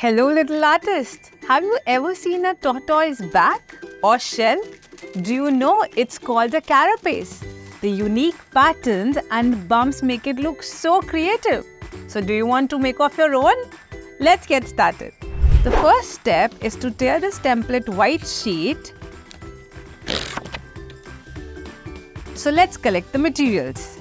Hello little artist! Have you ever seen a tortoise back or shell? Do you know it's called a carapace? The unique patterns and bumps make it look so creative. So do you want to make of your own? Let's get started. The first step is to tear this template white sheet. So let's collect the materials.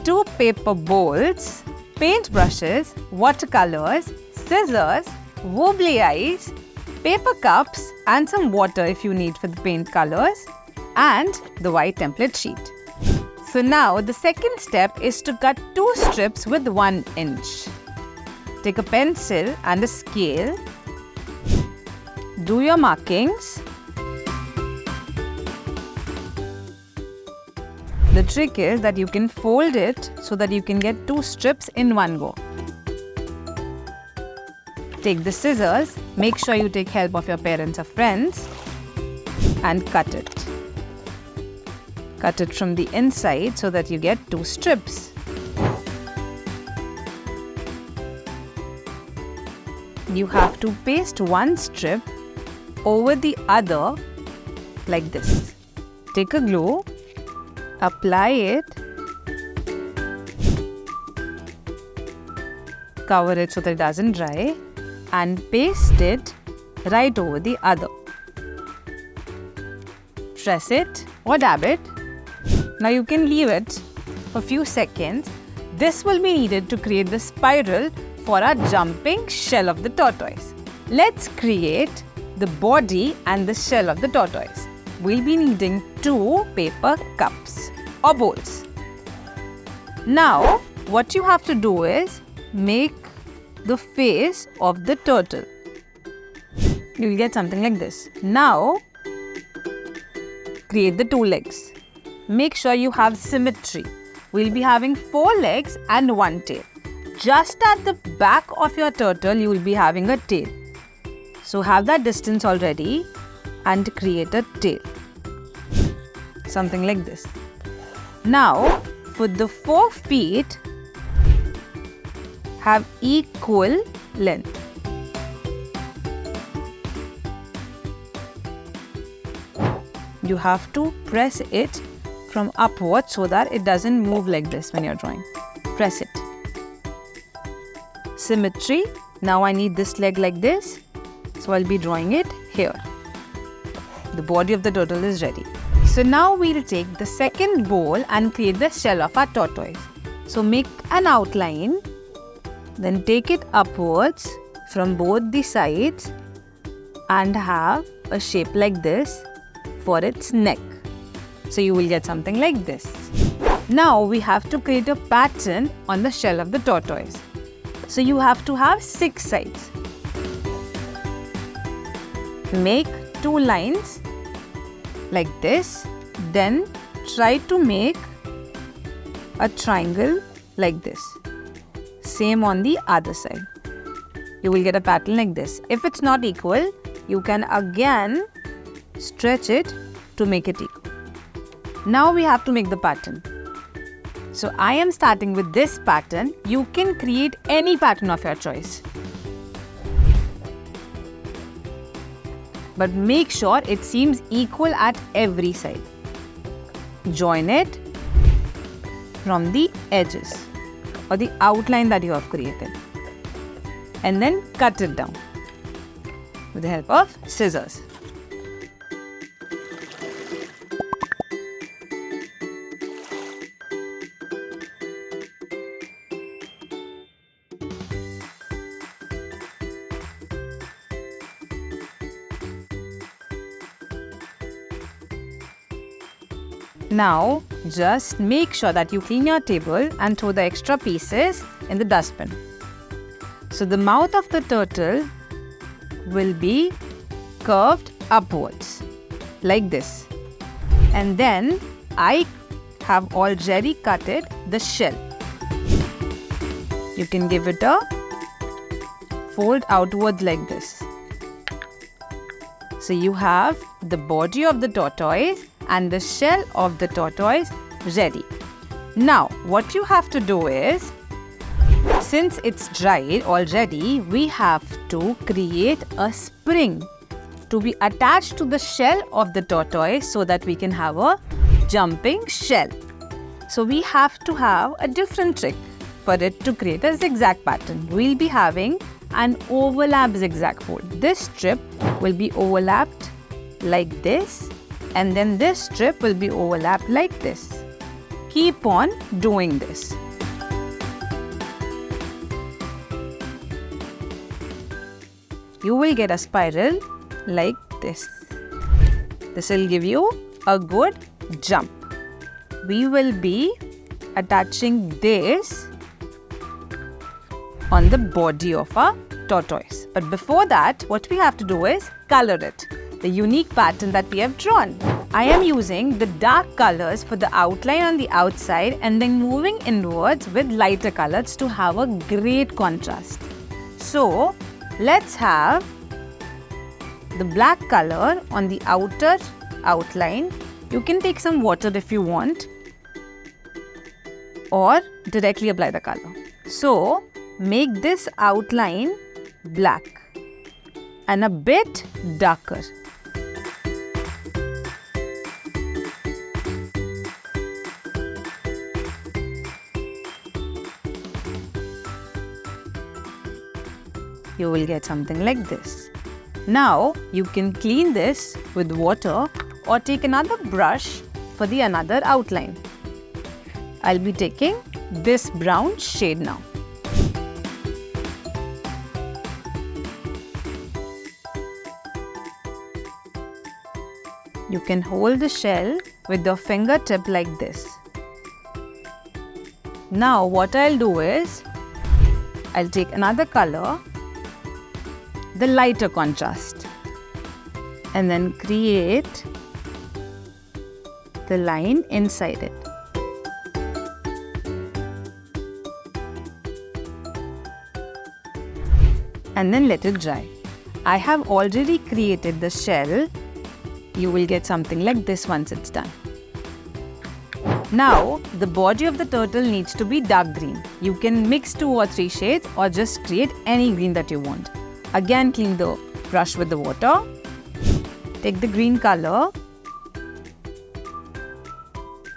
2 paper bowls, paint brushes, watercolors, scissors, wobbly eyes, paper cups and some water if you need for the paint colors, and the white template sheet. So now the second step is to cut 2 strips with 1 inch. Take a pencil and a scale. Do your markings. The trick is that you can fold it so that you can get 2 strips in one go. Take the scissors, make sure you take help of your parents or friends, and cut it. Cut it from the inside so that you get 2 strips. You have to paste 1 strip over the other like this. Take a glue, apply it, cover it so that it doesn't dry, and paste it right over the other. Press it or dab it. Now you can leave it for a few seconds. This will be needed to create the spiral for our jumping shell of the tortoise. Let's create the body and the shell of the tortoise. We'll be needing 2 paper cups or bowls. Now what you have to do is make the face of the turtle. You'll get something like this. Now create the 2 legs. Make sure you have symmetry. We'll be having 4 legs and 1 tail. Just at the back of your turtle, you will be having a tail. So have that distance already and create a tail. Something like this. Now, for the 4 feet, have equal length. You have to press it from upwards so that it doesn't move like this when you're drawing. Press it. Symmetry. Now I need this leg like this. So I'll be drawing it here. The body of the turtle is ready. So now we'll take the second bowl and create the shell of our tortoise. So make an outline. Then take it upwards from both the sides and have a shape like this for its neck. So you will get something like this. Now we have to create a pattern on the shell of the tortoise. So you have to have 6 sides. Make 2 lines like this. Then try to make a triangle like this. Same on the other side. You will get a pattern like this. If it's not equal, you can again stretch it to make it equal. Now we have to make the pattern. So I am starting with this pattern. You can create any pattern of your choice. But make sure it seems equal at every side. Join it from the edges or the outline that you have created. And then cut it down with the help of scissors. Now, just make sure that you clean your table and throw the extra pieces in the dustbin. So the mouth of the turtle will be curved upwards like this. And then I have already cut it the shell. You can give it a fold outwards like this. So you have the body of the tortoise and the shell of the tortoise ready. Now what you have to do is Since it's dried already, we have to create a spring to be attached to the shell of the tortoise so that we can have a jumping shell. So we have to have a different trick for it to create a zigzag pattern. We'll be having an overlap zigzag fold. This strip will be overlapped like this, and then this strip will be overlapped like this. Keep on doing this. You will get a spiral like this. This will give you a good jump. We will be attaching this on the body of our tortoise. But before that, what we have to do is color it, the unique pattern that we have drawn. I am using the dark colors for the outline on the outside and then moving inwards with lighter colors to have a great contrast. So, let's have the black color on the outer outline. You can take some water if you want, or directly apply the color. So, make this outline black and a bit darker. You will get something like this. Now, you can clean this with water or take another brush for the another outline. I'll be taking this brown shade now. You can hold the shell with your fingertip like this. Now what I'll do is, I'll take another color, the lighter contrast, and then create the line inside it. And then let it dry. I have already created the shell. You will get something like this once it's done. Now, the body of the turtle needs to be dark green. You can mix 2 or 3 shades or just create any green that you want. Again, clean the brush with the water. Take the green color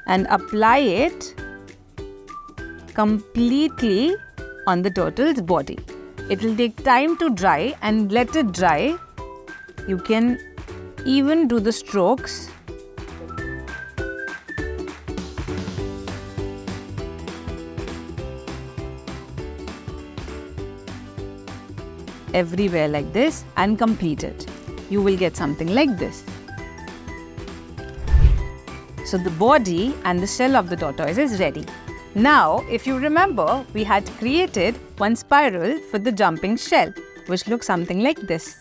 and apply it completely on the turtle's body. It will take time to dry, and let it dry. You can even do the strokes. Everywhere like this and complete it. You will get something like this. So the body and the shell of the tortoise is ready. Now, if you remember, we had created one spiral for the jumping shell, which looks something like this.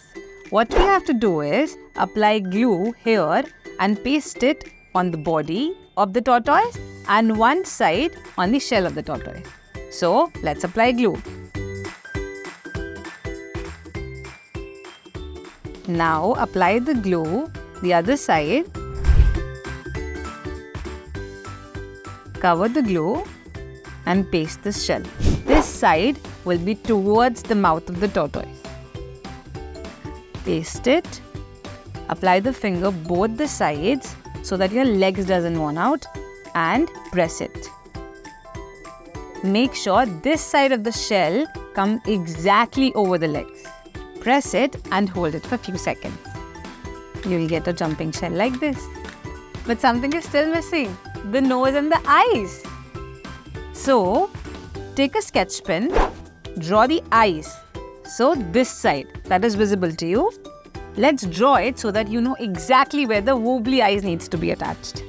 What we have to do is apply glue here and paste it on the body of the tortoise and one side on the shell of the tortoise. So, let's apply glue. Now, apply the glue the other side. Cover the glue and paste the shell. This side will be towards the mouth of the tortoise. Paste it. Apply the finger both the sides so that your legs doesn't worn out, and press it. Make sure this side of the shell comes exactly over the legs. Press it and hold it for a few seconds. You will get a jumping shell like this. But something is still missing, the nose and the eyes. So, take a sketch pen, draw the eyes. So, this side that is visible to you, let's draw it so that you know exactly where the wobbly eyes needs to be attached.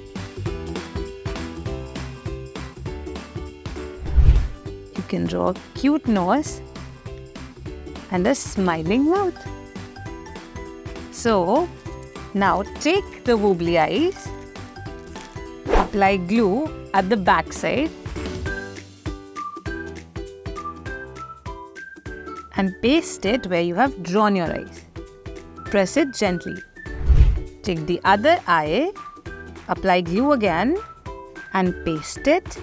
You can draw a cute nose and a smiling mouth. So, now take the wobbly eyes, apply glue at the back side and paste it where you have drawn your eyes. Press it gently. Take the other eye, apply glue again and paste it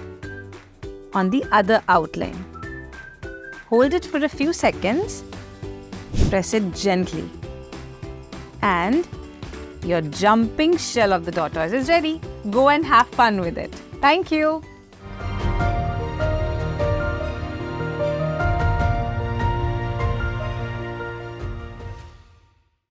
on the other outline. Hold it for a few seconds. Press it gently. And your jumping shell of the tortoise is ready. Go and have fun with it. Thank you.